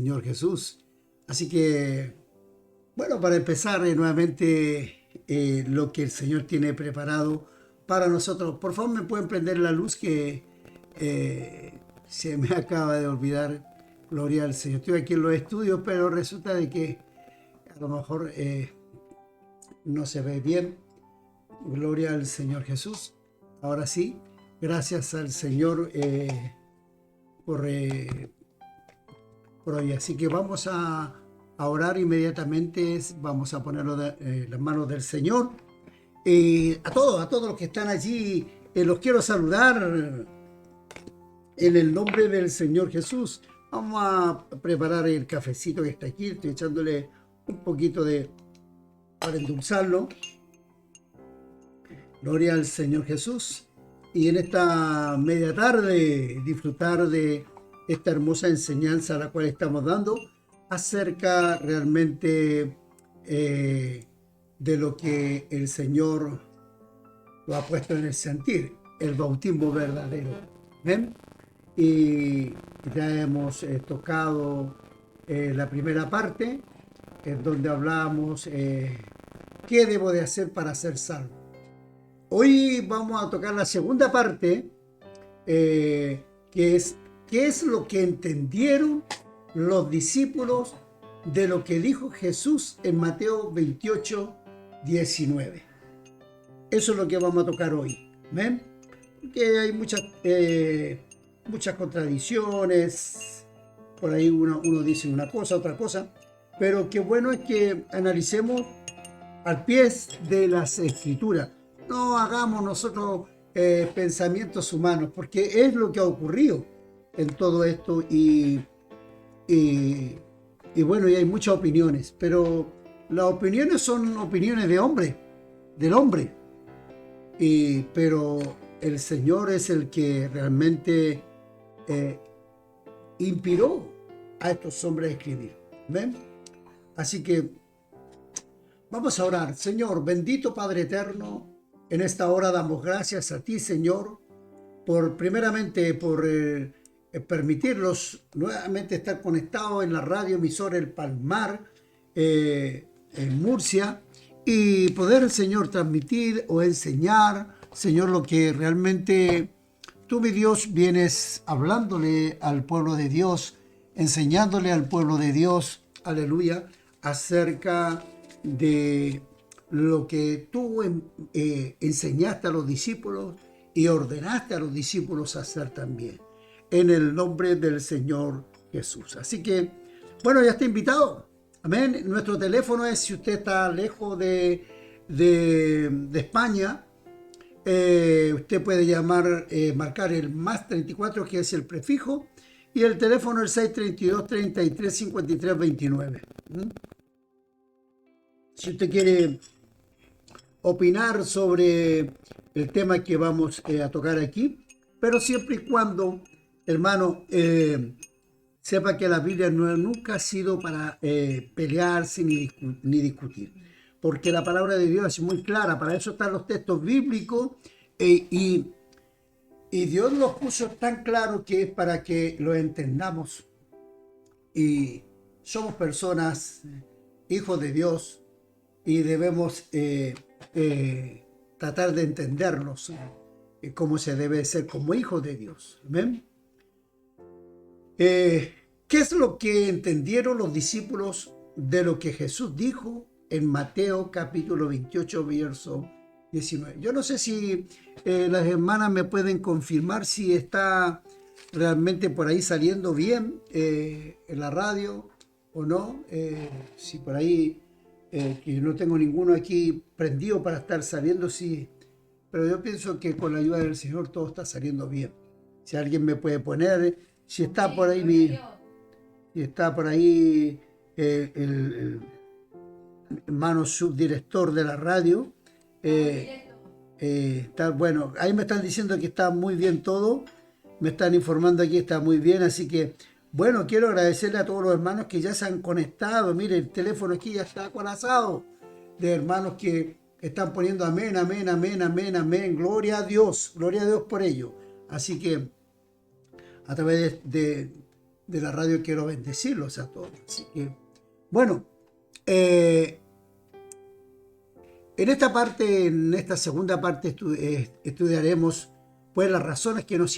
Señor Jesús. Así que, bueno, para empezar nuevamente lo que el Señor tiene preparado para nosotros, por favor me pueden prender la luz que se me acaba de olvidar. Gloria al Señor. Estoy aquí en los estudios, pero resulta de que a lo mejor no se ve bien. Gloria al Señor Jesús. Ahora sí, gracias al Señor por hoy. Así que vamos a orar inmediatamente. Vamos a ponerlo en las manos del Señor. A todos los que están allí, los quiero saludar en el nombre del Señor Jesús. Vamos a preparar el cafecito que está aquí. Estoy echándole un poquito para endulzarlo. Gloria al Señor Jesús. Y en esta media tarde disfrutar de esta hermosa enseñanza a la cual estamos dando acerca realmente de lo que el Señor lo ha puesto en el sentir, el bautismo verdadero. ¿Ven? Y ya hemos tocado la primera parte, en donde hablamos qué debo de hacer para ser salvo. Hoy vamos a tocar la segunda parte, que es qué es lo que entendieron los discípulos de lo que dijo Jesús en Mateo 28, 19. Eso es lo que vamos a tocar hoy. ¿Ven? Porque hay muchas contradicciones. Por ahí uno dice una cosa, otra cosa. Pero qué bueno es que analicemos al pie de las Escrituras. No hagamos nosotros pensamientos humanos, porque es lo que ha ocurrido en todo esto y bueno, y hay muchas opiniones, pero las opiniones son opiniones del hombre, pero el Señor es el que realmente inspiró a estos hombres a escribir. ¿Ven? Así que vamos a orar. Señor, bendito Padre eterno, en esta hora damos gracias a ti, Señor, primeramente por permitirnos nuevamente estar conectados en la radio emisora El Palmar, en Murcia, y poder, Señor, transmitir o enseñar, Señor, lo que realmente tú, mi Dios, vienes hablándole al pueblo de Dios, enseñándole al pueblo de Dios, aleluya, acerca de lo que tú enseñaste a los discípulos y ordenaste a los discípulos a hacer también, en el nombre del Señor Jesús. Así que, bueno, ya está invitado. Amén. Nuestro teléfono es, si usted está lejos de España, usted puede llamar, marcar el más 34, que es el prefijo, y el teléfono es 632-33-53-29. Si usted quiere opinar sobre el tema que vamos a tocar aquí, pero siempre y cuando, hermano, sepa que la Biblia nunca ha sido para pelearse ni discutir, porque la palabra de Dios es muy clara. Para eso están los textos bíblicos, y Dios los puso tan claro que es para que lo entendamos, y somos personas, hijos de Dios, y debemos tratar de entendernos cómo se debe ser como hijos de Dios. ¿Ven? ¿Qué es lo que entendieron los discípulos de lo que Jesús dijo en Mateo capítulo 28, verso 19? Yo no sé si las hermanas me pueden confirmar si está realmente por ahí saliendo bien en la radio o no. Si por ahí, que no tengo ninguno aquí prendido para estar saliendo, sí. Pero yo pienso que con la ayuda del Señor todo está saliendo bien. Si alguien me puede poner, si está por ahí, el hermano subdirector de la radio, está bueno. Ahí me están diciendo que está muy bien todo, me están informando aquí que está muy bien, así que bueno, quiero agradecerle a todos los hermanos que ya se han conectado. Mire, el teléfono aquí ya está colapsado de hermanos que están poniendo amén, amén, amén, amén, amén. Gloria a Dios por ello. Así que a través de la radio, quiero bendecirlos a todos. Así que, bueno, en esta segunda parte estudiaremos pues las razones que nos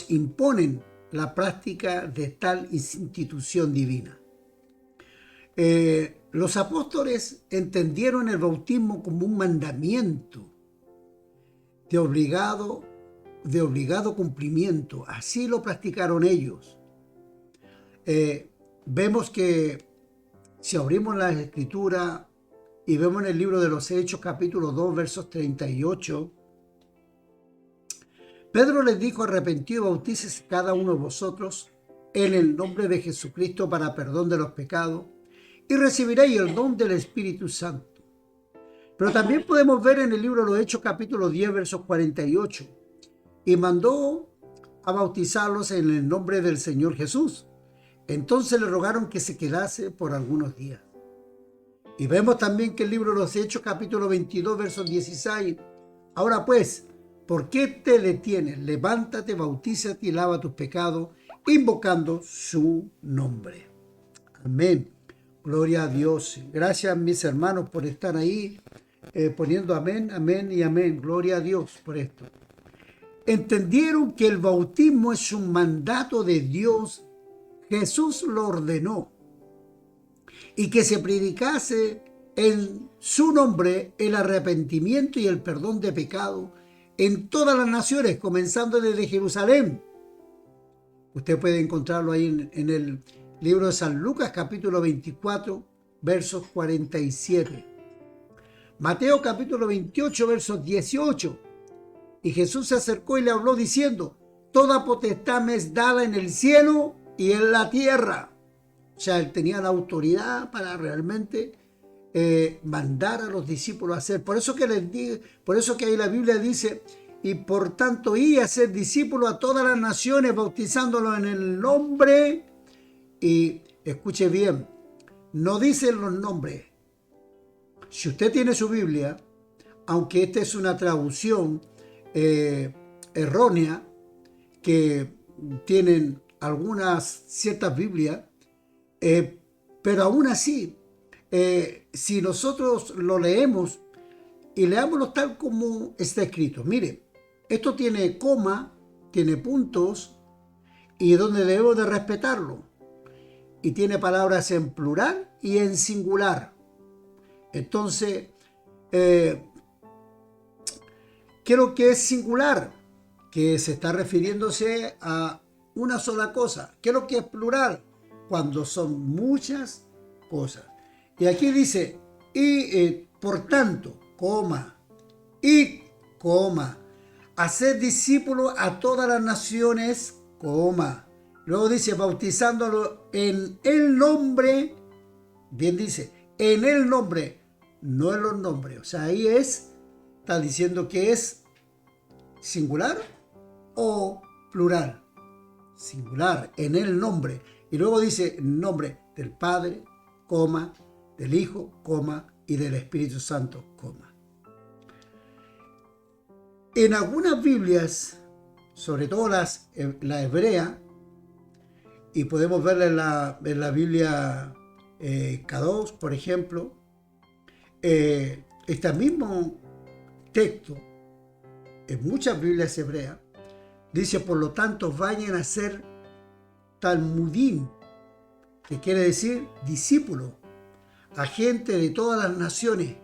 imponen la práctica de tal institución divina. Los apóstoles entendieron el bautismo como un mandamiento de obligado cumplimiento. Así lo practicaron ellos. Vemos que si abrimos la Escritura y vemos en el libro de los Hechos, capítulo 2, versos 38, Pedro les dijo: arrepentido y bautícese cada uno de vosotros en el nombre de Jesucristo para perdón de los pecados, y recibiréis el don del Espíritu Santo. Pero también podemos ver en el libro de los Hechos, capítulo 10, versos 48, y mandó a bautizarlos en el nombre del Señor Jesús. Entonces le rogaron que se quedase por algunos días. Y vemos también que el libro de los Hechos, capítulo 22, versos 16, ahora pues, ¿por qué te detienes? Levántate, bautízate y lava tus pecados, invocando su nombre. Amén. Gloria a Dios. Gracias, mis hermanos, por estar ahí poniendo amén, amén y amén. Gloria a Dios por esto. Entendieron que el bautismo es un mandato de Dios. Jesús lo ordenó. Y que se predicase en su nombre el arrepentimiento y el perdón de pecado en todas las naciones, comenzando desde Jerusalén. Usted puede encontrarlo ahí en el libro de San Lucas, capítulo 24, versos 47. Mateo, capítulo 28, versos 18. Y Jesús se acercó y le habló diciendo: toda potestad me es dada en el cielo y en la tierra. O sea, él tenía la autoridad para realmente mandar a los discípulos a hacer. Por eso que ahí la Biblia dice: y por tanto, y a ser discípulos a todas las naciones, bautizándolos en el nombre. Y escuche bien, no dicen los nombres. Si usted tiene su Biblia, aunque esta es una traducción errónea, que tienen algunas ciertas Biblias, pero aún así, si nosotros lo leemos y leámoslo tal como está escrito, mire, esto tiene coma, tiene puntos, y donde debemos de respetarlo, y tiene palabras en plural y en singular. Entonces, ¿qué es lo que es singular? Que se está refiriéndose a una sola cosa. ¿Qué es lo que es plural? Cuando son muchas cosas. Y aquí dice: y por tanto, coma, y coma, hacer discípulos a todas las naciones, coma. Luego dice: bautizándolo en el nombre, bien dice, en el nombre, no en los nombres. O sea, ahí está diciendo que es singular o plural. Singular, en el nombre. Y luego dice nombre del Padre, coma, del Hijo, coma, y del Espíritu Santo, coma. En algunas Biblias, sobre todo la hebrea, y podemos verla en la Biblia K2, por ejemplo, este mismo texto, en muchas Biblias hebreas, dice: por lo tanto, vayan a ser talmudim, que quiere decir discípulo, a gente de todas las naciones,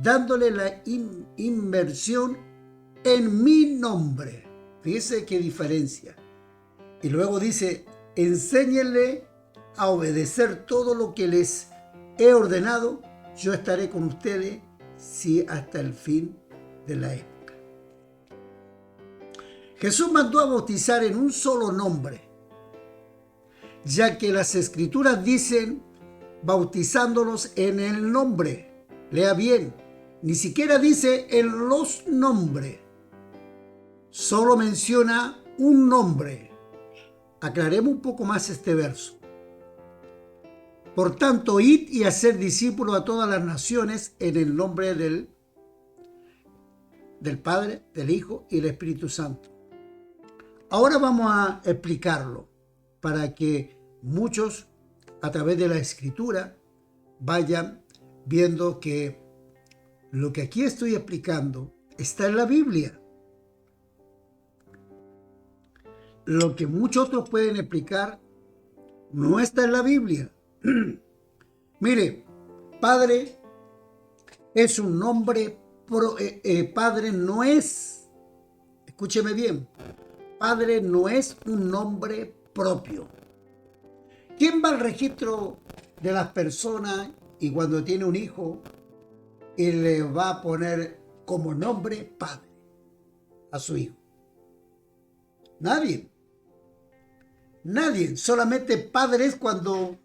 dándole la inmersión en mi nombre. Fíjese qué diferencia. Y luego dice: enséñenle a obedecer todo lo que les he ordenado. Yo estaré con ustedes hasta el fin de la época. Jesús mandó a bautizar en un solo nombre, ya que las Escrituras dicen bautizándolos en el nombre. Lea bien, ni siquiera dice en los nombres, solo menciona un nombre. Aclaremos un poco más este verso. Por tanto, id y hacer discípulos a todas las naciones en el nombre del Padre, del Hijo y del Espíritu Santo. Ahora vamos a explicarlo. para que muchos a través de la escritura vayan viendo que lo que aquí estoy explicando está en la Biblia. Lo que muchos otros pueden explicar no está en la Biblia. Mire, Padre es un nombre, Padre no es, escúcheme bien, Padre no es un nombre propio. ¿Quién va al registro de las personas y cuando tiene un hijo y le va a poner como nombre Padre a su hijo? Nadie. Nadie. Solamente Padre es cuando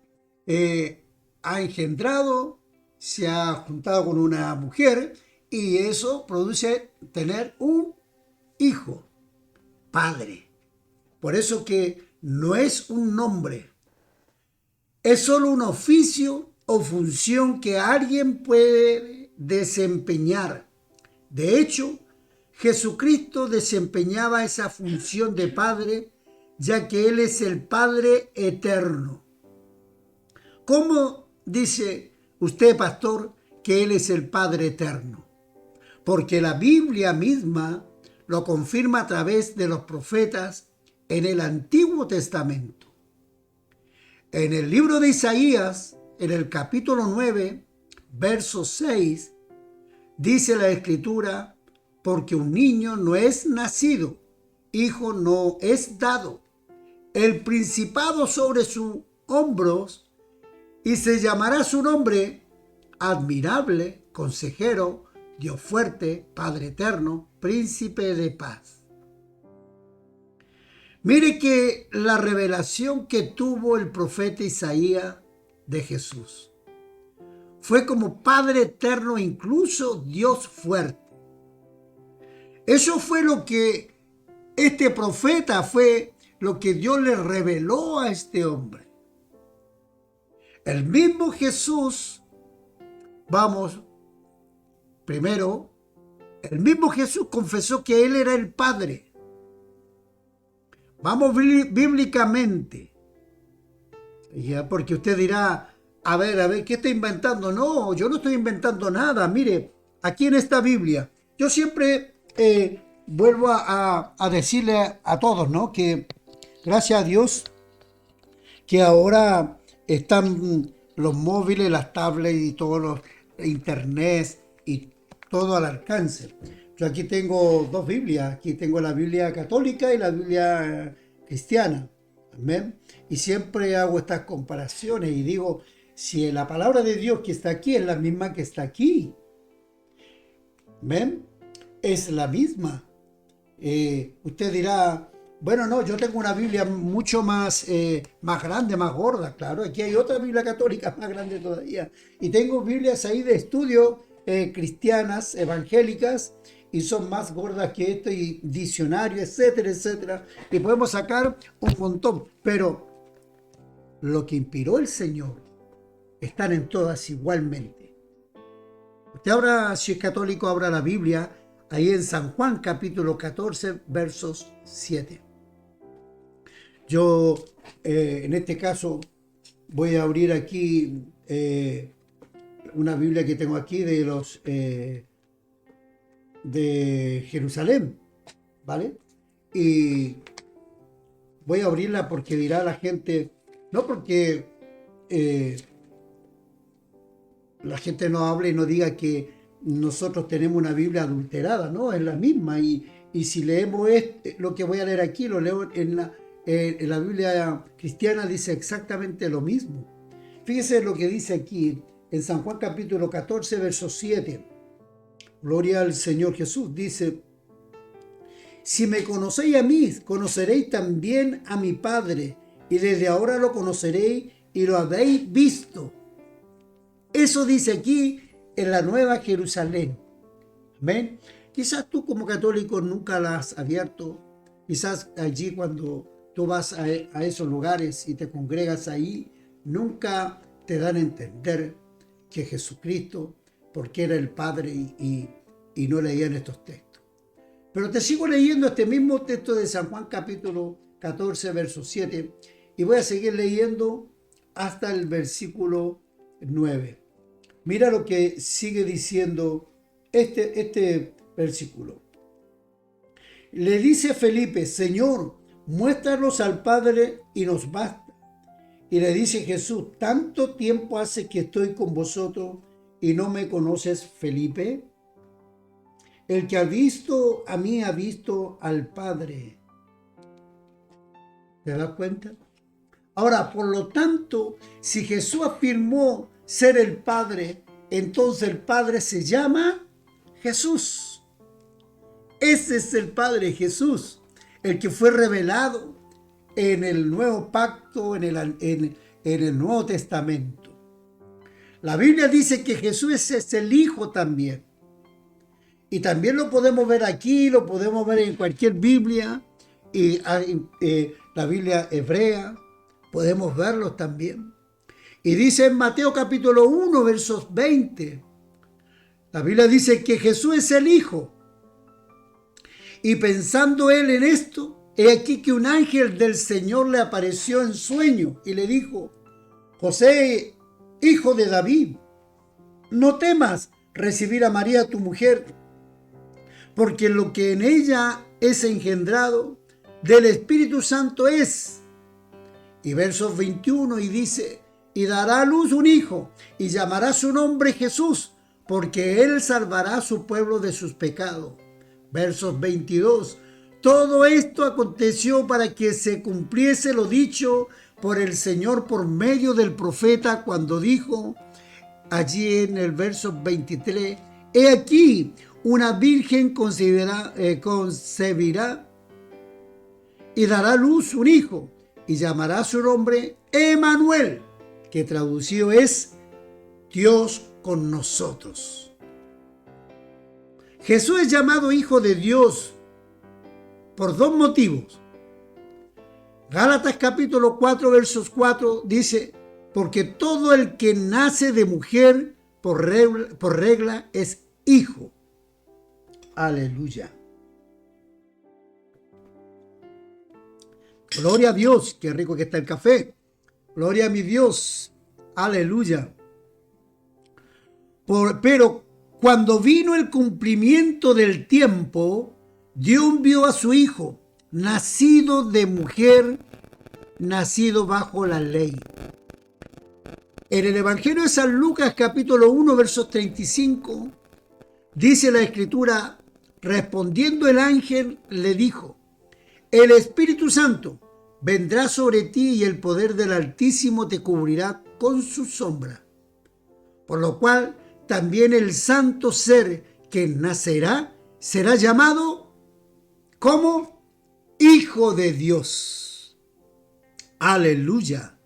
ha engendrado, se ha juntado con una mujer y eso produce tener un hijo. Padre. Por eso que no es un nombre. Es solo un oficio o función que alguien puede desempeñar. De hecho, Jesucristo desempeñaba esa función de Padre, ya que Él es el Padre eterno. ¿Cómo dice usted, pastor, que Él es el Padre eterno? Porque la Biblia misma lo confirma a través de los profetas en el Antiguo Testamento. En el libro de Isaías, en el capítulo 9, verso 6, dice la Escritura: porque un niño no es nacido, hijo no es dado, el principado sobre sus hombros, y se llamará su nombre admirable, consejero, Dios fuerte, Padre eterno, príncipe de paz. Mire que la revelación que tuvo el profeta Isaías de Jesús fue como Padre eterno, incluso Dios fuerte. Eso fue lo que este profeta, fue lo que Dios le reveló a este hombre. El mismo Jesús, primero, el mismo Jesús confesó que Él era el Padre. Vamos bíblicamente. Ya, porque usted dirá, a ver, ¿qué está inventando? No, yo no estoy inventando nada. Mire, aquí en esta Biblia, yo siempre vuelvo a decirle a todos, ¿no? Que gracias a Dios que ahora están los móviles, las tablets y todos los internet y todo al alcance. Yo aquí tengo dos Biblias, aquí tengo la Biblia católica y la Biblia cristiana. Amén. Y siempre hago estas comparaciones y digo, si la palabra de Dios que está aquí es la misma que está aquí. Amén. Es la misma. Usted dirá, bueno, no, yo tengo una Biblia mucho más grande, más gorda. Claro, aquí hay otra Biblia católica más grande todavía. Y tengo Biblias ahí de estudio cristianas, evangélicas, y son más gordas que esto, y diccionario, etcétera, etcétera. Y podemos sacar un montón. Pero lo que inspiró el Señor están en todas igualmente. Usted ahora, si es católico, abra la Biblia ahí en San Juan capítulo 14, versos 7. Yo, en este caso, voy a abrir aquí una Biblia que tengo aquí de los de Jerusalén, ¿vale? Y voy a abrirla porque dirá la gente, no porque la gente no hable y no diga que nosotros tenemos una Biblia adulterada, no, es la misma. Y si leemos lo que voy a leer aquí, lo leo en la Biblia cristiana, dice exactamente lo mismo. Fíjese lo que dice aquí en San Juan capítulo 14, verso 7. Gloria al Señor Jesús. Dice: si me conocéis a mí, conoceréis también a mi Padre, y desde ahora lo conoceréis y lo habéis visto. Eso dice aquí en la Nueva Jerusalén. Amén. Quizás tú como católico nunca la has abierto. Quizás allí cuando tú vas a esos lugares y te congregas ahí, nunca te dan a entender que Jesucristo, porque era el Padre, y no leían estos textos. Pero te sigo leyendo este mismo texto de San Juan capítulo 14, verso 7, Y voy a seguir leyendo hasta el versículo 9. Mira lo que sigue diciendo este versículo. Le dice Felipe: Señor, muéstranos al Padre y nos basta. Y le dice Jesús: ¿tanto tiempo hace que estoy con vosotros y no me conoces, Felipe? El que ha visto a mí ha visto al Padre. ¿Te das cuenta? Ahora, por lo tanto, si Jesús afirmó ser el Padre, entonces el Padre se llama Jesús. Ese es el Padre, Jesús, el que fue revelado en el Nuevo Pacto, en el Nuevo Testamento. La Biblia dice que Jesús es el Hijo también. Y también lo podemos ver aquí, lo podemos ver en cualquier Biblia, y la Biblia hebrea, podemos verlos también. Y dice en Mateo capítulo 1, versos 20, la Biblia dice que Jesús es el Hijo. Y pensando él en esto, he aquí que un ángel del Señor le apareció en sueño y le dijo: José, hijo de David, no temas recibir a María tu mujer, porque lo que en ella es engendrado del Espíritu Santo es. Y versos 21, y dice: y dará a luz un hijo, y llamará su nombre Jesús, porque él salvará a su pueblo de sus pecados. Versos 22, todo esto aconteció para que se cumpliese lo dicho por el Señor por medio del profeta, cuando dijo allí en el verso 23, he aquí, una virgen concebirá y dará a luz un hijo, y llamará su nombre Emmanuel, que traducido es Dios con nosotros. Jesús es llamado Hijo de Dios por dos motivos. Gálatas capítulo 4, versos 4 dice: porque todo el que nace de mujer por regla es hijo. Aleluya. Gloria a Dios, qué rico que está el café. Gloria a mi Dios. Aleluya. Pero cuando vino el cumplimiento del tiempo, Dios envió a su Hijo, nacido de mujer, nacido bajo la ley. En el Evangelio de San Lucas, capítulo 1, versos 35, dice la Escritura: respondiendo el ángel, le dijo: el Espíritu Santo vendrá sobre ti y el poder del Altísimo te cubrirá con su sombra. Por lo cual, también el santo ser que nacerá será llamado como Hijo de Dios. Aleluya.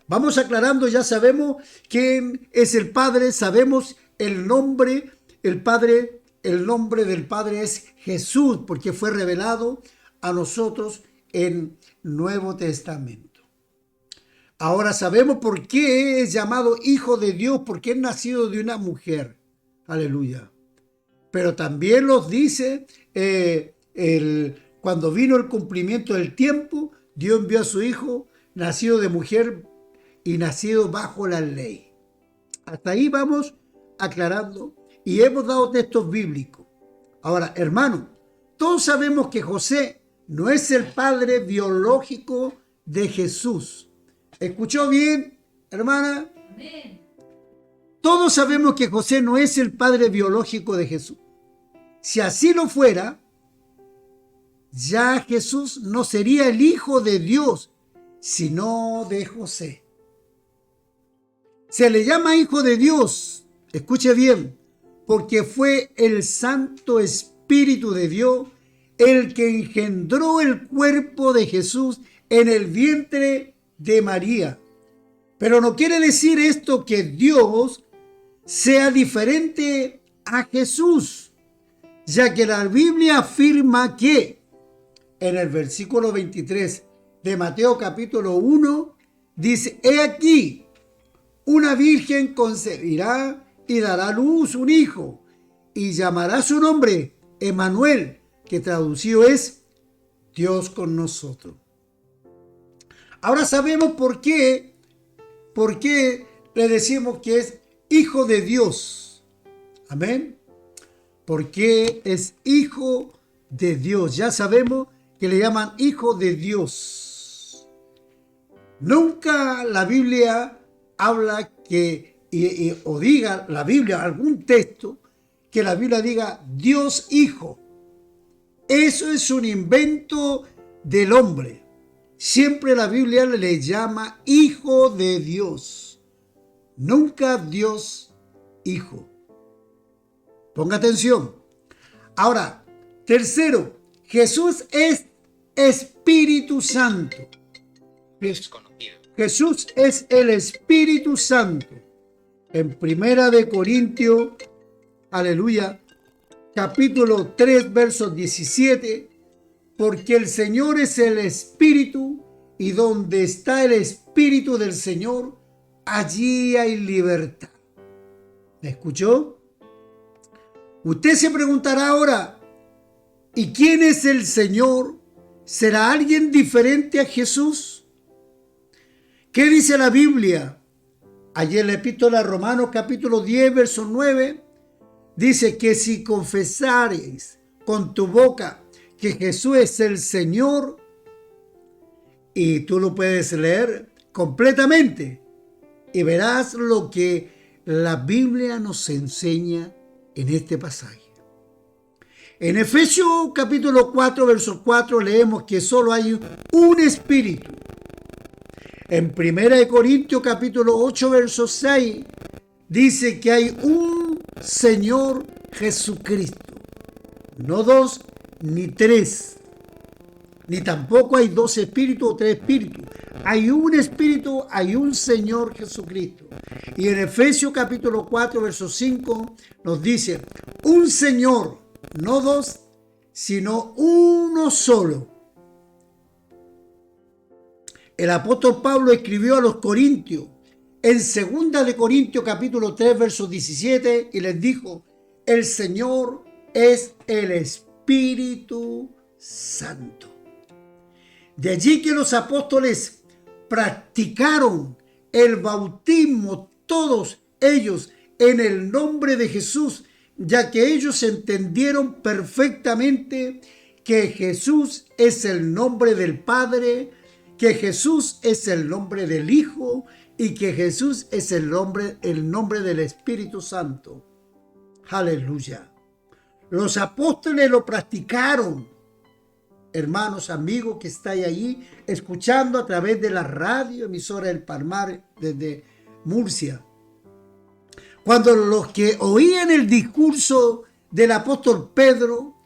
Vamos aclarando, ya sabemos quién es el Padre, sabemos el nombre, el Padre, el nombre del Padre es Jesús, porque fue revelado a nosotros en Nuevo Testamento. Ahora sabemos por qué es llamado Hijo de Dios, porque es nacido de una mujer. Aleluya. Pero también nos dice, cuando vino el cumplimiento del tiempo, Dios envió a su Hijo, nacido de mujer y nacido bajo la ley. Hasta ahí vamos aclarando y hemos dado textos bíblicos. Ahora, hermano, todos sabemos que José no es el padre biológico de Jesús. ¿Escuchó bien, hermana? Amén. Todos sabemos que José no es el padre biológico de Jesús. Si así lo fuera, ya Jesús no sería el Hijo de Dios, sino de José. Se le llama Hijo de Dios, escuche bien, porque fue el Santo Espíritu de Dios el que engendró el cuerpo de Jesús en el vientre de María. Pero no quiere decir esto que Dios sea diferente a Jesús, ya que la Biblia afirma que en el versículo 23 de Mateo capítulo 1 dice: he aquí, una virgen concebirá y dará a luz un hijo, y llamará su nombre Emmanuel, que traducido es Dios con nosotros. Ahora sabemos por qué le decimos que es hijo de Dios. Amén. Porque es hijo de Dios. Ya sabemos que le llaman hijo de Dios. Nunca la Biblia habla que, o diga la Biblia, algún texto, que la Biblia diga Dios hijo. Eso es un invento del hombre. Siempre la Biblia le llama hijo de Dios. Nunca Dios hijo. Ponga atención. Ahora, tercero, Jesús es Espíritu Santo. Jesús es el Espíritu Santo. En Primera de Corintios, aleluya, capítulo 3, versos 17, porque el Señor es el Espíritu, y donde está el Espíritu del Señor, allí hay libertad. ¿Me escuchó? Usted se preguntará ahora, ¿y quién es el Señor? ¿Será alguien diferente a Jesús? ¿Qué dice la Biblia? Allí en la epístola a Romanos capítulo 10, verso 9, dice que si confesares con tu boca que Jesús es el Señor, y tú lo puedes leer completamente, y verás lo que la Biblia nos enseña en este pasaje. En Efesios capítulo 4, verso 4 leemos que solo hay un espíritu. En 1 Corintios capítulo 8, verso 6 dice que hay un Señor Jesucristo. No dos ni tres, ni tampoco hay dos espíritus o tres espíritus. Hay un espíritu, hay un Señor Jesucristo. Y en Efesios capítulo 4, verso 5 nos dice, un Señor, no dos, sino uno solo. El apóstol Pablo escribió a los Corintios en 2 de Corintios capítulo 3, verso 17, y les dijo, el Señor es el Espíritu Santo. De allí que los apóstoles practicaron el bautismo, todos ellos, en el nombre de Jesús, ya que ellos entendieron perfectamente que Jesús es el nombre del Padre, que Jesús es el nombre del Hijo y que Jesús es el nombre del Espíritu Santo. Aleluya. Los apóstoles lo practicaron. Hermanos, amigos que estáis ahí escuchando a través de la radio emisora del Palmar desde Murcia. Cuando los que oían el discurso del apóstol Pedro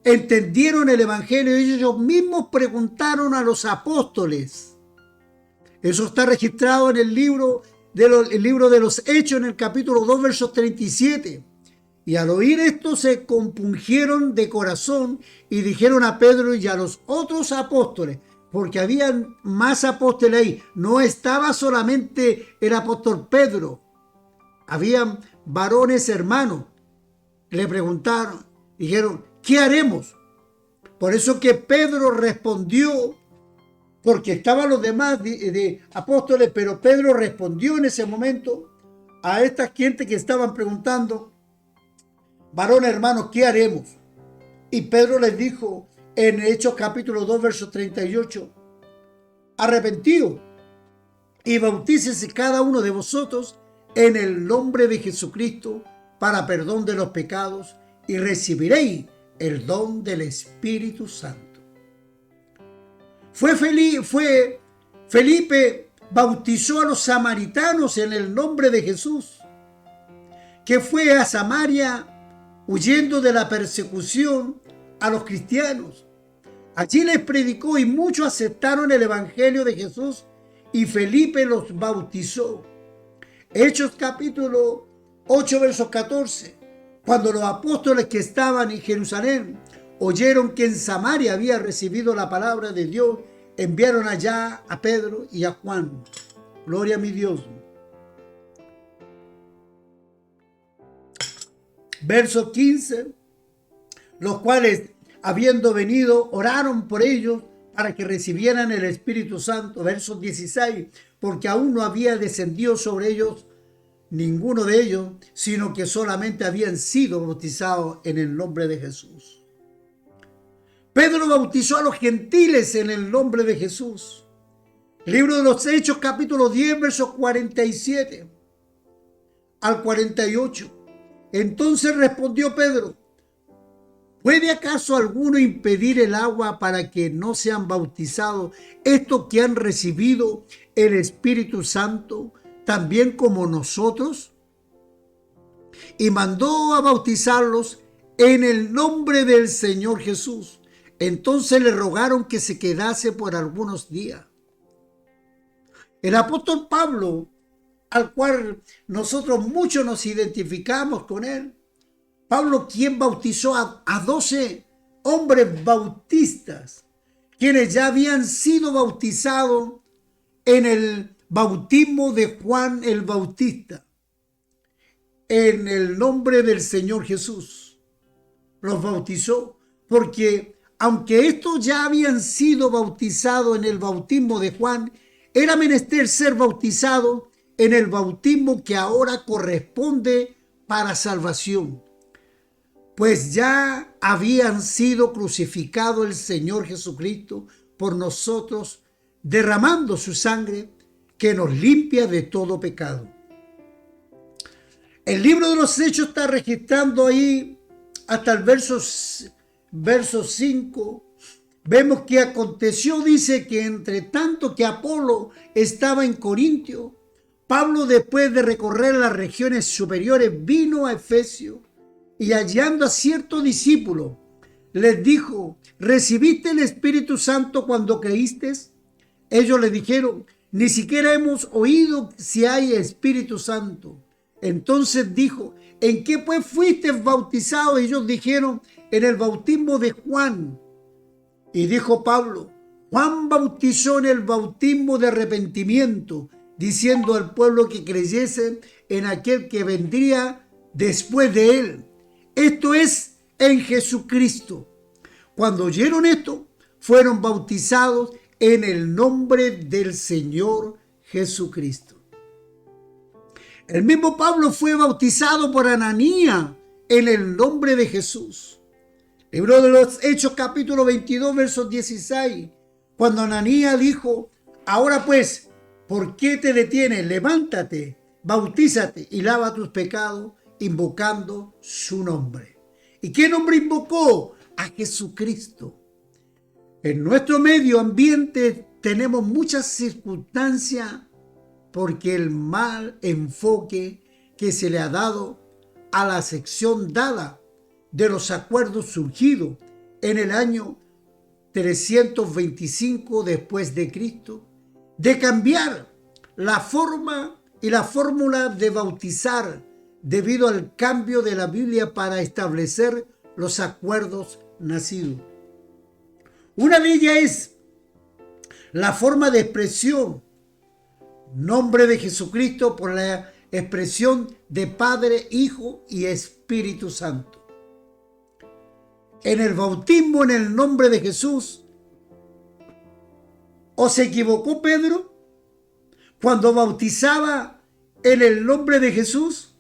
entendieron el evangelio, ellos mismos preguntaron a los apóstoles. Eso está registrado en el libro de los Hechos, en el capítulo 2, versos 37. Y al oír esto se compungieron de corazón y dijeron a Pedro y a los otros apóstoles, porque habían más apóstoles ahí. No estaba solamente el apóstol Pedro. Habían varones hermanos. Le preguntaron, dijeron, ¿qué haremos? Por eso que Pedro respondió, porque estaban los demás de apóstoles, pero Pedro respondió en ese momento a esta gente que estaban preguntando, varones hermanos, ¿qué haremos? Y Pedro les dijo en Hechos capítulo 2, verso 38, arrepentidos y bautícese cada uno de vosotros en el nombre de Jesucristo para perdón de los pecados y recibiréis el don del Espíritu Santo. Felipe bautizó a los samaritanos en el nombre de Jesús, que fue a Samaria huyendo de la persecución a los cristianos. Allí les predicó y muchos aceptaron el evangelio de Jesús y Felipe los bautizó. Hechos capítulo 8, versos 14. Cuando los apóstoles que estaban en Jerusalén oyeron que en Samaria había recibido la palabra de Dios, enviaron allá a Pedro y a Juan. Gloria a mi Dios. Verso 15. Los cuales, habiendo venido, oraron por ellos para que recibieran el Espíritu Santo. Verso 16, porque aún no había descendido sobre ellos ninguno de ellos, sino que solamente habían sido bautizados en el nombre de Jesús. Pedro bautizó a los gentiles en el nombre de Jesús. Libro de los Hechos, capítulo 10, versos 47 al 48. Entonces respondió Pedro: ¿puede acaso alguno impedir el agua para que no sean bautizados estos que han recibido el Espíritu Santo, también como nosotros? Y mandó a bautizarlos en el nombre del Señor Jesús. Entonces le rogaron que se quedase por algunos días. El apóstol Pablo, al cual nosotros muchos nos identificamos con él, Pablo, quien bautizó a 12 hombres bautistas, quienes ya habían sido bautizados en el bautismo de Juan el Bautista, en el nombre del Señor Jesús. Los bautizó porque, aunque estos ya habían sido bautizados en el bautismo de Juan, era menester ser bautizado en el bautismo que ahora corresponde para salvación, pues ya habían sido crucificado el Señor Jesucristo por nosotros, derramando su sangre que nos limpia de todo pecado. El libro de los Hechos está registrando ahí hasta el verso 5. Vemos que aconteció, dice, que entre tanto que Apolo estaba en Corintio, Pablo, después de recorrer las regiones superiores, vino a Efesio y hallando a cierto discípulo, les dijo: ¿recibiste el Espíritu Santo cuando creíste? Ellos le dijeron: ni siquiera hemos oído si hay Espíritu Santo. Entonces dijo: ¿en qué pues fuiste bautizado? Ellos dijeron: en el bautismo de Juan. Y dijo Pablo: Juan bautizó en el bautismo de arrepentimiento, diciendo al pueblo que creyese en aquel que vendría después de él, esto es, en Jesucristo. Cuando oyeron esto, fueron bautizados en el nombre del Señor Jesucristo. El mismo Pablo fue bautizado por Ananías en el nombre de Jesús. Libro de los Hechos, capítulo 22, versos 16. Cuando Ananías dijo: ahora pues, ¿por qué te detienes? Levántate, bautízate y lava tus pecados, invocando su nombre. ¿Y qué nombre invocó? A Jesucristo. En nuestro medio ambiente tenemos muchas circunstancias porque el mal enfoque que se le ha dado a la sección dada de los acuerdos surgidos en el año 325 después de Cristo, de cambiar la forma y la fórmula de bautizar debido al cambio de la Biblia para establecer los acuerdos nacidos. Una de ellas es la forma de expresión, nombre de Jesucristo, por la expresión de Padre, Hijo y Espíritu Santo. En el bautismo en el nombre de Jesús, ¿o se equivocó Pedro cuando bautizaba en el nombre de Jesús?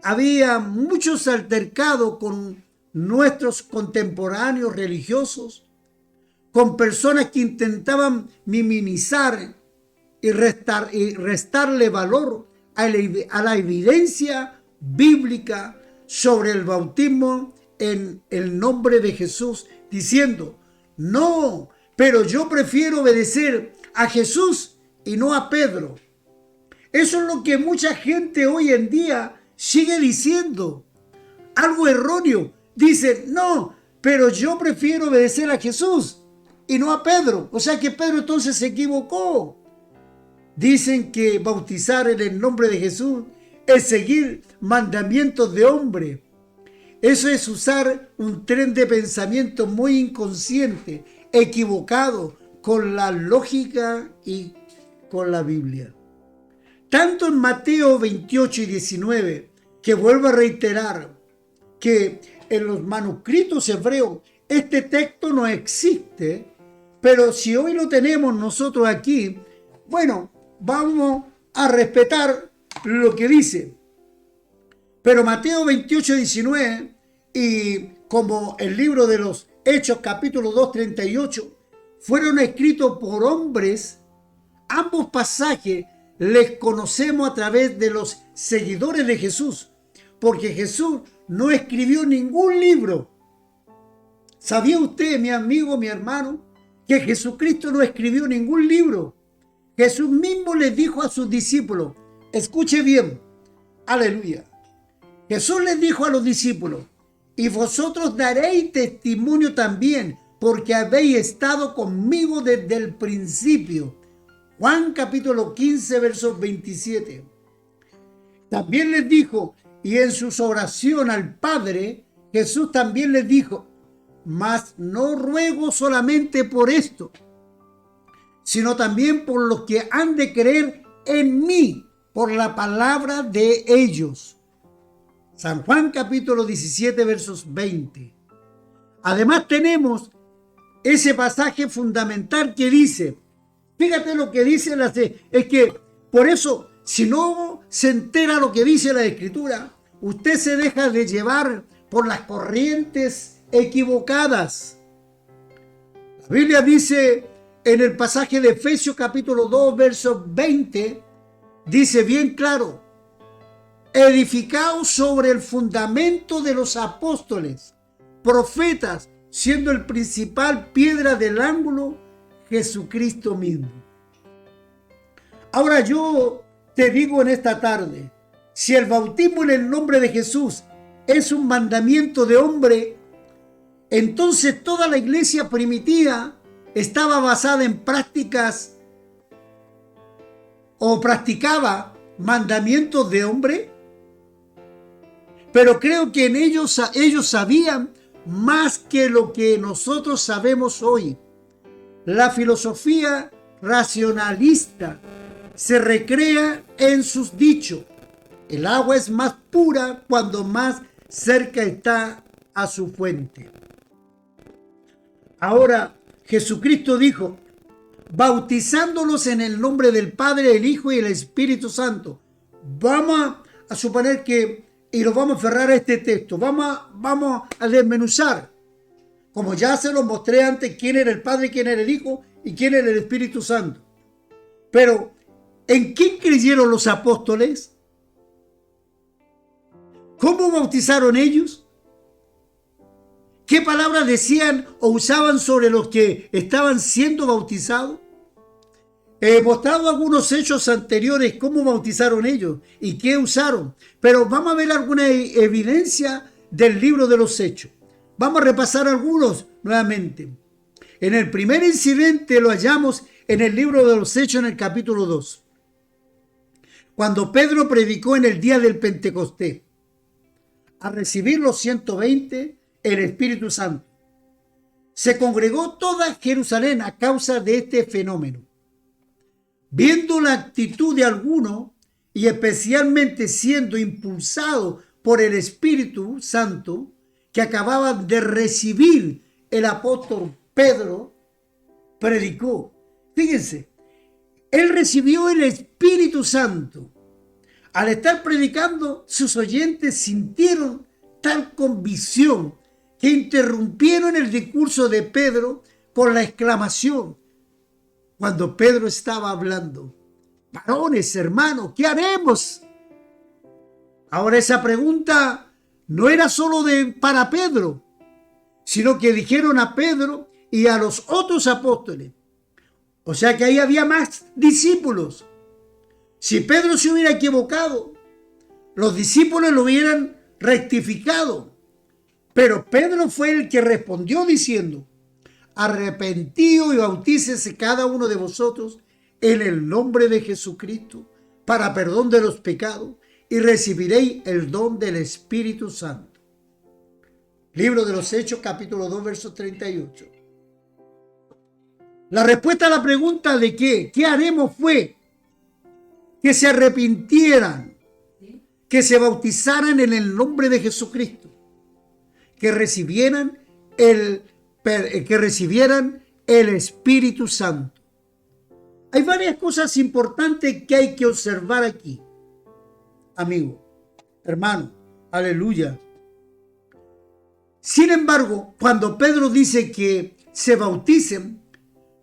Había muchos altercados con nuestros contemporáneos religiosos, con personas que intentaban minimizar y restarle valor a la evidencia bíblica sobre el bautismo en el nombre de Jesús, diciendo: no, pero yo prefiero obedecer a Jesús y no a Pedro. Eso es lo que mucha gente hoy en día sigue diciendo, algo erróneo. Dice: no, pero yo prefiero obedecer a Jesús y no a Pedro. O sea que Pedro entonces se equivocó. Dicen que bautizar en el nombre de Jesús es seguir mandamientos de hombre. Eso es usar un tren de pensamiento muy inconsciente, equivocado con la lógica y con la Biblia. Tanto en Mateo 28 y 19, que vuelvo a reiterar que en los manuscritos hebreos este texto no existe, Pero si hoy lo tenemos nosotros aquí, bueno, vamos a respetar lo que dice. Pero Mateo 28, 19 y como el libro de los Hechos capítulo 2, 38 fueron escritos por hombres, ambos pasajes les conocemos a través de los seguidores de Jesús, porque Jesús no escribió ningún libro. ¿Sabía usted, mi amigo, mi hermano, que Jesucristo no escribió ningún libro? Jesús mismo les dijo a sus discípulos, escuche bien, aleluya. Jesús les dijo a los discípulos, y vosotros daréis testimonio también, porque habéis estado conmigo desde el principio. Juan capítulo 15, versos 27. También les dijo, y en su oración al Padre, Jesús también les dijo, mas no ruego solamente por esto, sino también por los que han de creer en mí, por la palabra de ellos. San Juan capítulo 17, versos 20. Además tenemos ese pasaje fundamental que dice, fíjate lo que dice, es que por eso, si no se entera lo que dice la Escritura, usted se deja de llevar por las corrientes equivocadas. La Biblia dice en el pasaje de Efesios capítulo 2, verso 20, dice bien claro, edificados sobre el fundamento de los apóstoles, profetas, siendo el principal piedra del ángulo Jesucristo mismo. Ahora yo te digo en esta tarde, si el bautismo en el nombre de Jesús es un mandamiento de hombre, entonces toda la iglesia primitiva estaba basada en prácticas o practicaba mandamientos de hombre. Pero creo que en ellos sabían más que lo que nosotros sabemos hoy. La filosofía racionalista se recrea en sus dichos. El agua es más pura cuando más cerca está a su fuente. Ahora, Jesucristo dijo, bautizándolos en el nombre del Padre, el Hijo y el Espíritu Santo. Vamos a suponer que, y lo vamos a aferrar a este texto, vamos a desmenuzar, como ya se lo mostré antes, quién era el Padre, quién era el Hijo y quién era el Espíritu Santo. Pero, ¿en quién creyeron los apóstoles? ¿Cómo bautizaron ellos? ¿Qué palabras decían o usaban sobre los que estaban siendo bautizados? He mostrado algunos hechos anteriores, cómo bautizaron ellos y qué usaron. Pero vamos a ver alguna evidencia del libro de los Hechos. Vamos a repasar algunos nuevamente. En el primer incidente lo hallamos en el libro de los Hechos en el capítulo 2. Cuando Pedro predicó en el día del Pentecostés, a recibir los 120, el Espíritu Santo. Se congregó toda Jerusalén a causa de este fenómeno. Viendo la actitud de algunos, y especialmente siendo impulsado por el Espíritu Santo, que acababan de recibir el apóstol Pedro, predicó. Fíjense, él recibió el Espíritu Santo. Al estar predicando, sus oyentes sintieron tal convicción que interrumpieron el discurso de Pedro con la exclamación, cuando Pedro estaba hablando, varones, hermanos, ¿qué haremos? Ahora esa pregunta no era solo para Pedro, sino que dijeron a Pedro y a los otros apóstoles. O sea que ahí había más discípulos. Si Pedro se hubiera equivocado, los discípulos lo hubieran rectificado. Pero Pedro fue el que respondió diciendo, arrepentíos y bautícese cada uno de vosotros en el nombre de Jesucristo para perdón de los pecados y recibiréis el don del Espíritu Santo. Libro de los Hechos, capítulo 2, verso 38. La respuesta a la pregunta de qué haremos fue que se arrepintieran, que se bautizaran en el nombre de Jesucristo, que recibieran el Espíritu Santo. Hay varias cosas importantes que hay que observar aquí, amigo, hermano, aleluya. Sin embargo, cuando Pedro dice que se bauticen,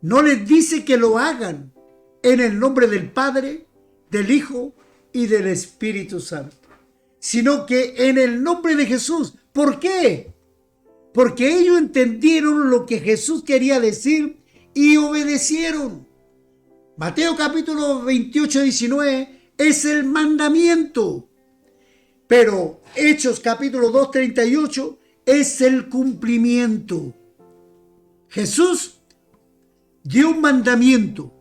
no les dice que lo hagan en el nombre del Padre, del Hijo y del Espíritu Santo, sino que en el nombre de Jesús. ¿Por qué? Porque ellos entendieron lo que Jesús quería decir y obedecieron. Mateo capítulo 28, 19 es el mandamiento, pero Hechos capítulo 2, 38 es el cumplimiento. Jesús dio un mandamiento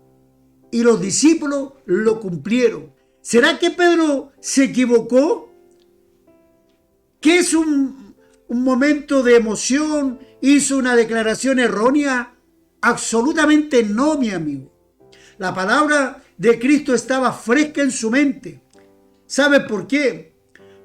y los discípulos lo cumplieron. ¿Será que Pedro se equivocó? ¿Que es un momento de emoción? ¿Hizo una declaración errónea? Absolutamente no, mi amigo. La palabra de Cristo estaba fresca en su mente. ¿Sabe por qué?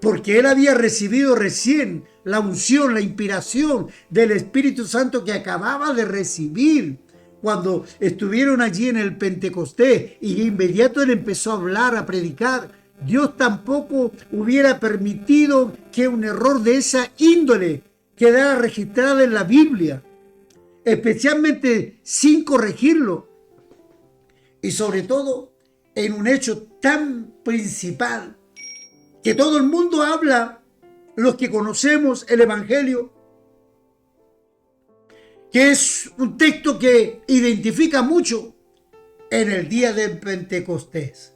Porque él había recibido recién la unción, la inspiración del Espíritu Santo que acababa de recibir cuando estuvieron allí en el Pentecostés, y de inmediato él empezó a hablar, a predicar. Dios tampoco hubiera permitido que un error de esa índole quedara registrado en la Biblia, especialmente sin corregirlo, y sobre todo en un hecho tan principal que todo el mundo habla, los que conocemos el Evangelio, que es un texto que identifica mucho en el día del Pentecostés.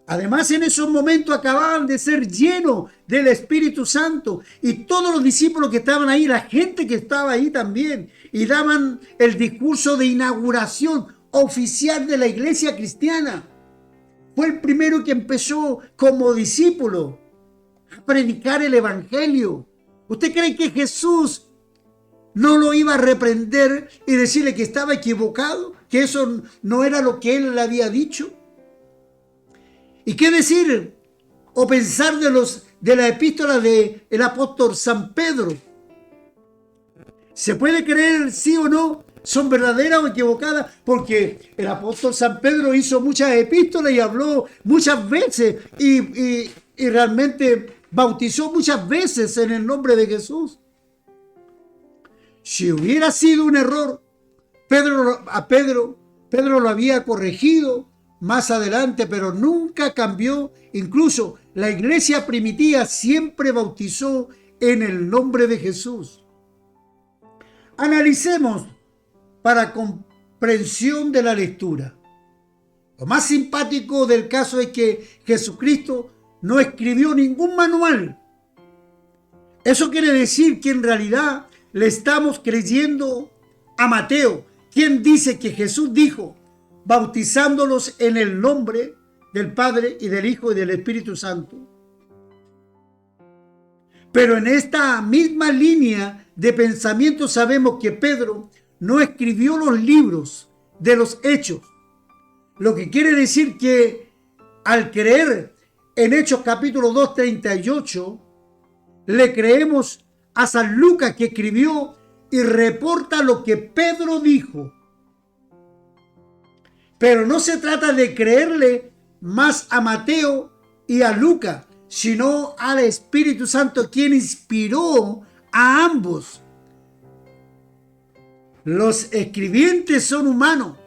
Además, en esos momentos acababan de ser llenos del Espíritu Santo, y todos los discípulos que estaban ahí, la gente que estaba ahí también, y daban el discurso de inauguración oficial de la iglesia cristiana. Fue el primero que empezó como discípulo a predicar el Evangelio. ¿Usted cree que Jesús no lo iba a reprender y decirle que estaba equivocado? ¿Que eso no era lo que él le había dicho? ¿Y qué decir o pensar de la epístola del apóstol San Pedro? ¿Se puede creer sí o no? ¿Son verdaderas o equivocadas? Porque el apóstol San Pedro hizo muchas epístolas y habló muchas veces y realmente bautizó muchas veces en el nombre de Jesús. Si hubiera sido un error, Pedro lo había corregido más adelante, pero nunca cambió. Incluso la iglesia primitiva siempre bautizó en el nombre de Jesús. Analicemos para comprensión de la lectura. Lo más simpático del caso es que Jesucristo no escribió ningún manual. Eso quiere decir que en realidad le estamos creyendo a Mateo, quien dice que Jesús dijo, bautizándolos en el nombre del Padre y del Hijo y del Espíritu Santo. Pero en esta misma línea de pensamiento sabemos que Pedro no escribió los libros de los Hechos, lo que quiere decir que al creer en Hechos capítulo 2, 38, le creemos a San Lucas, que escribió y reporta lo que Pedro dijo. Pero no se trata de creerle más a Mateo y a Lucas, sino al Espíritu Santo, quien inspiró a ambos. Los escribientes son humanos,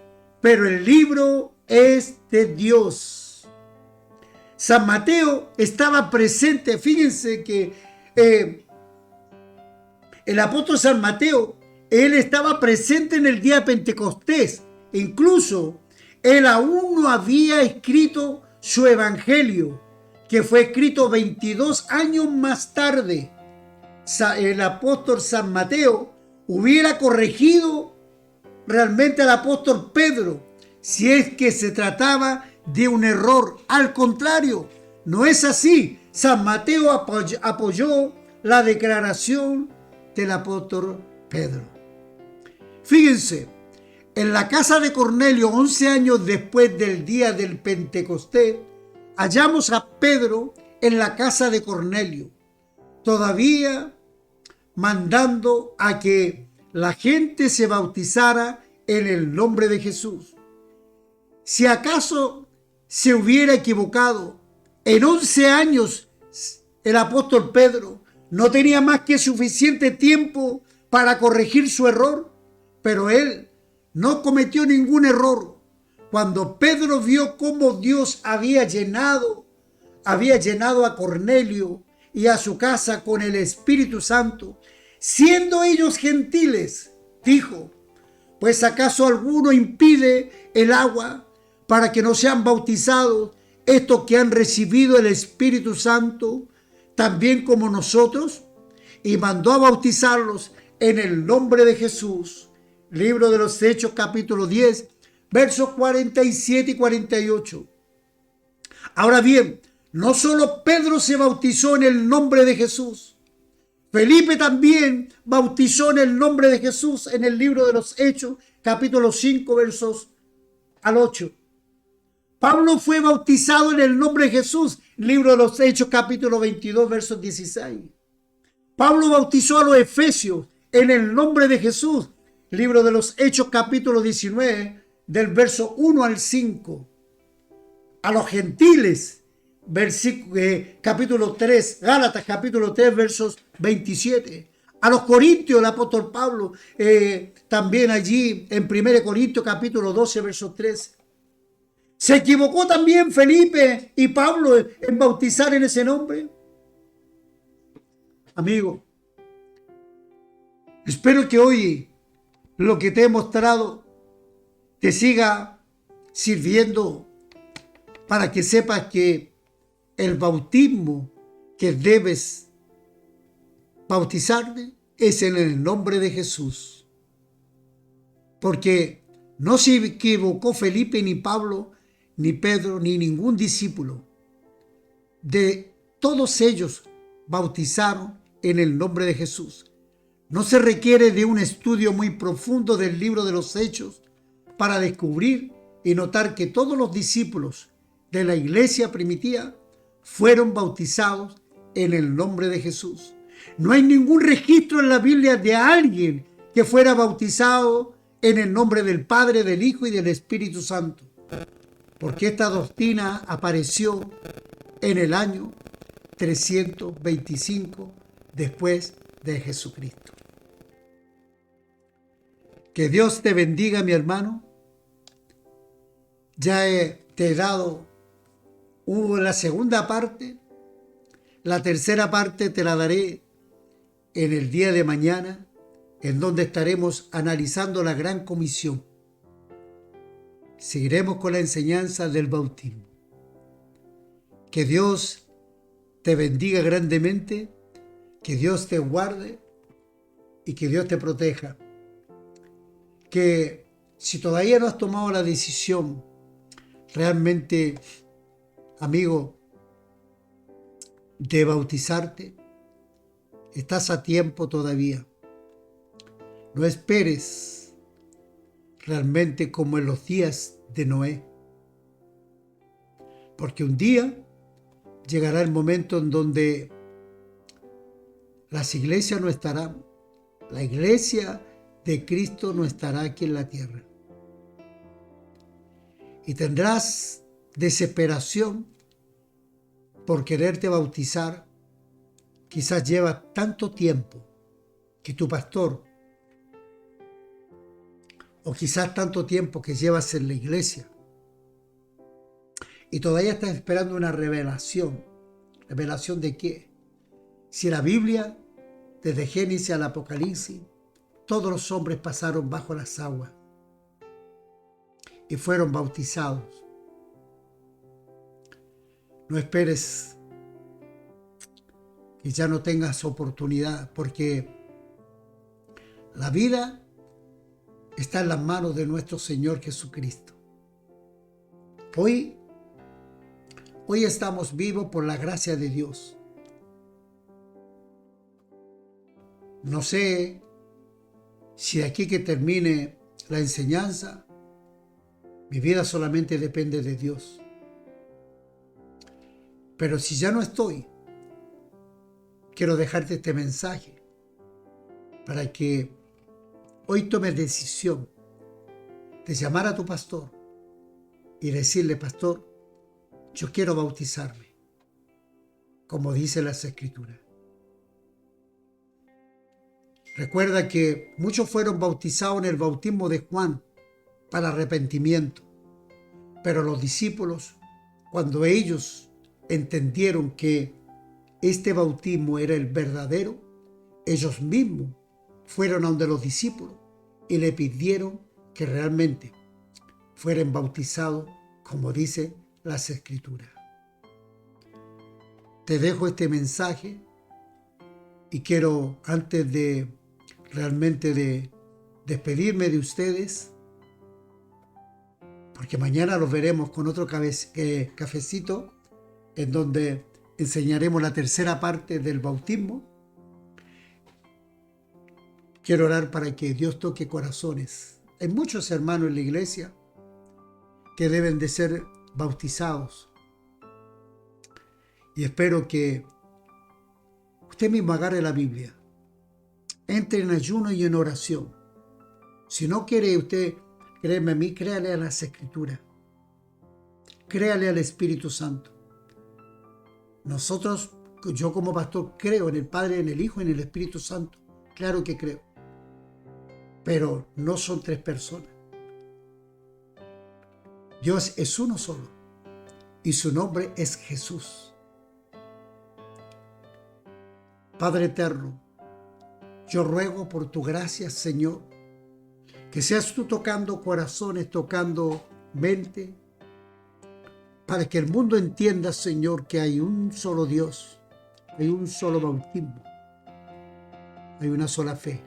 pero el libro es de Dios. San Mateo estaba presente. Fíjense que el apóstol San Mateo, él estaba presente en el día de Pentecostés. Incluso él aún no había escrito su evangelio, que fue escrito 22 años más tarde. El apóstol San Mateo hubiera corregido realmente al apóstol Pedro si es que se trataba de un error. Al contrario, no es así. San Mateo apoyó la declaración del apóstol Pedro. Fíjense, en la casa de Cornelio, 11 años después del día del Pentecostés, hallamos a Pedro en la casa de Cornelio, todavía mandando a que la gente se bautizara en el nombre de Jesús. Si acaso se hubiera equivocado, en 11 años el apóstol Pedro no tenía más que suficiente tiempo para corregir su error, pero él no cometió ningún error. Cuando Pedro vio cómo Dios había llenado a Cornelio y a su casa con el Espíritu Santo, siendo ellos gentiles, dijo: ¿pues acaso alguno impide el agua para que no sean bautizados estos que han recibido el Espíritu Santo, también como nosotros? Y mandó a bautizarlos en el nombre de Jesús. Libro de los Hechos, capítulo 10, versos 47 y 48. Ahora bien, no solo Pedro se bautizó en el nombre de Jesús, Felipe también bautizó en el nombre de Jesús en el libro de los Hechos, capítulo 5, versos al 8. Pablo fue bautizado en el nombre de Jesús, libro de los Hechos, capítulo 22, versos 16. Pablo bautizó a los efesios en el nombre de Jesús, libro de los Hechos, capítulo 19, del verso 1 al 5. A los gentiles, capítulo 3, Gálatas capítulo 3, versos 27. A los corintios, el apóstol Pablo, también allí en 1 Corintios capítulo 12, verso 13. ¿Se equivocó también Felipe y Pablo en bautizar en ese nombre? Amigo, espero que hoy lo que te he mostrado te siga sirviendo para que sepas que el bautismo que debes bautizarte es en el nombre de Jesús. Porque no se equivocó Felipe, ni Pablo, ni Pedro, ni ningún discípulo. De todos ellos bautizaron en el nombre de Jesús. No se requiere de un estudio muy profundo del libro de los Hechos para descubrir y notar que todos los discípulos de la iglesia primitiva fueron bautizados en el nombre de Jesús. No hay ningún registro en la Biblia de alguien que fuera bautizado en el nombre del Padre, del Hijo y del Espíritu Santo, porque esta doctrina apareció en el año 325 después de Jesucristo. Que Dios te bendiga, mi hermano. Ya te he dado la segunda parte. La tercera parte te la daré en el día de mañana, en donde estaremos analizando la Gran Comisión. Seguiremos con la enseñanza del bautismo. Que Dios te bendiga grandemente, que Dios te guarde y que Dios te proteja. Que si todavía no has tomado la decisión, realmente, amigo, de bautizarte, estás a tiempo todavía. No esperes realmente como en los días de Noé, porque un día llegará el momento en donde las iglesias no estarán, la iglesia de Cristo no estará aquí en la tierra. Y tendrás desesperación por quererte bautizar. Quizás lleva tanto tiempo que tu pastor, o quizás tanto tiempo que llevas en la iglesia, y todavía estás esperando una revelación. ¿Revelación de qué? Si la Biblia, desde Génesis al Apocalipsis, todos los hombres pasaron bajo las aguas y fueron bautizados. No esperes que ya no tengas oportunidad, porque la vida está en las manos de nuestro Señor Jesucristo. Hoy estamos vivos por la gracia de Dios. No sé si de aquí que termine la enseñanza, mi vida solamente depende de Dios. Pero si ya no estoy, quiero dejarte este mensaje para que hoy tomes decisión de llamar a tu pastor y decirle: pastor, yo quiero bautizarme, como dice las Escrituras. Recuerda que muchos fueron bautizados en el bautismo de Juan para arrepentimiento, pero los discípulos, cuando ellos entendieron que este bautismo era el verdadero, ellos mismos fueron a donde los discípulos y le pidieron que realmente fueran bautizados, como dice las Escrituras. Te dejo este mensaje y quiero, antes de realmente de despedirme de ustedes, porque mañana los veremos con otro cafecito, en donde enseñaremos la tercera parte del bautismo. Quiero orar para que Dios toque corazones. Hay muchos hermanos en la iglesia que deben de ser bautizados. Y espero que usted mismo agarre la Biblia, entre en ayuno y en oración. Si no quiere usted créeme a mí, créale a las Escrituras. Créale al Espíritu Santo. Nosotros, yo como pastor, creo en el Padre, en el Hijo y en el Espíritu Santo. Claro que creo. Pero no son tres personas. Dios es uno solo. Y su nombre es Jesús. Padre eterno, yo ruego por tu gracia, Señor, que seas tú tocando corazones, tocando mente, para que el mundo entienda, Señor, que hay un solo Dios, hay un solo bautismo, hay una sola fe.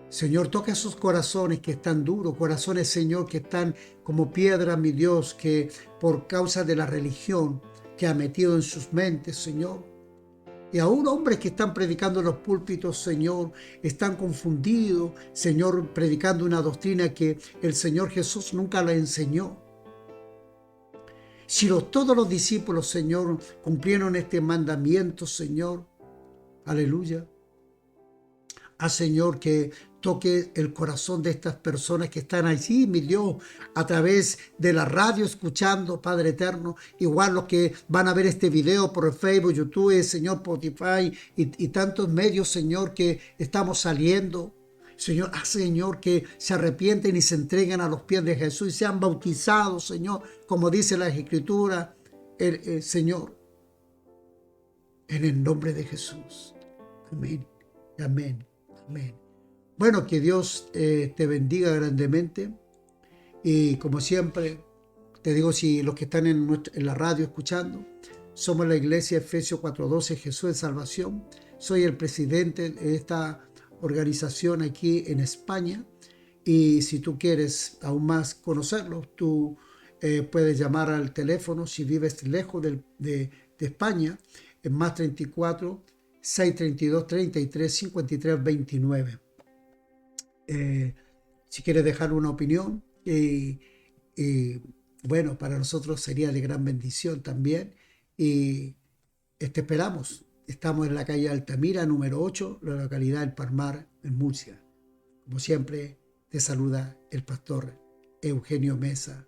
Señor, toca esos corazones que están duros, corazones, Señor, que están como piedra, mi Dios, que por causa de la religión que ha metido en sus mentes, Señor. Y aún hombres que están predicando en los púlpitos, Señor, están confundidos, Señor, predicando una doctrina que el Señor Jesús nunca la enseñó. Si todos los discípulos, Señor, cumplieron este mandamiento, Señor, aleluya. Señor, que toque el corazón de estas personas que están allí, mi Dios, a través de la radio escuchando, Padre eterno, igual los que van a ver este video por Facebook, YouTube, Señor, Spotify y tantos medios, Señor, que estamos saliendo. Señor, Señor, que se arrepienten y se entreguen a los pies de Jesús y sean bautizados, Señor, como dice la Escritura, Señor, en el nombre de Jesús. Amén, amén, amén. Bueno, que Dios te bendiga grandemente y como siempre, te digo, si los que están en la radio escuchando, somos la iglesia Efesios 4:12, Jesús es salvación. Soy el presidente de esta organización aquí en España y si tú quieres aún más conocerlo, tú puedes llamar al teléfono si vives lejos de España, en más 34 632 33 53 29. Si quieres dejar una opinión y bueno, para nosotros sería de gran bendición también y te esperamos. Estamos en la calle Altamira, número 8, la localidad del Palmar, en Murcia. Como siempre, te saluda el pastor Eugenio Mesa.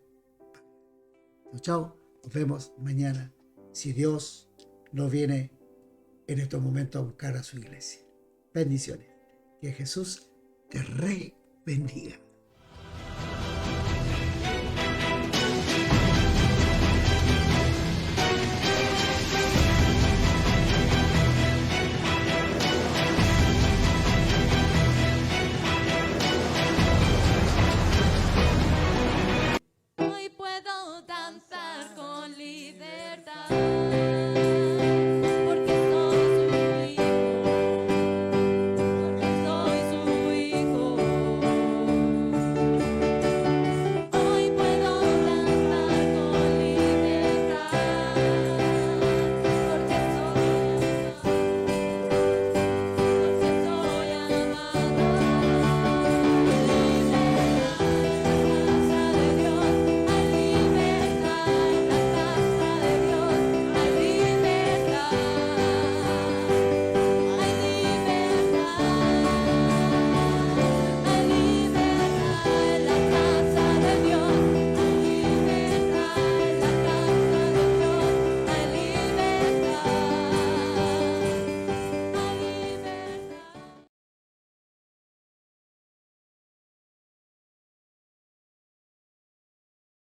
Chao, nos vemos mañana, si Dios no viene en estos momentos a buscar a su iglesia. Bendiciones. Que Jesús te bendiga.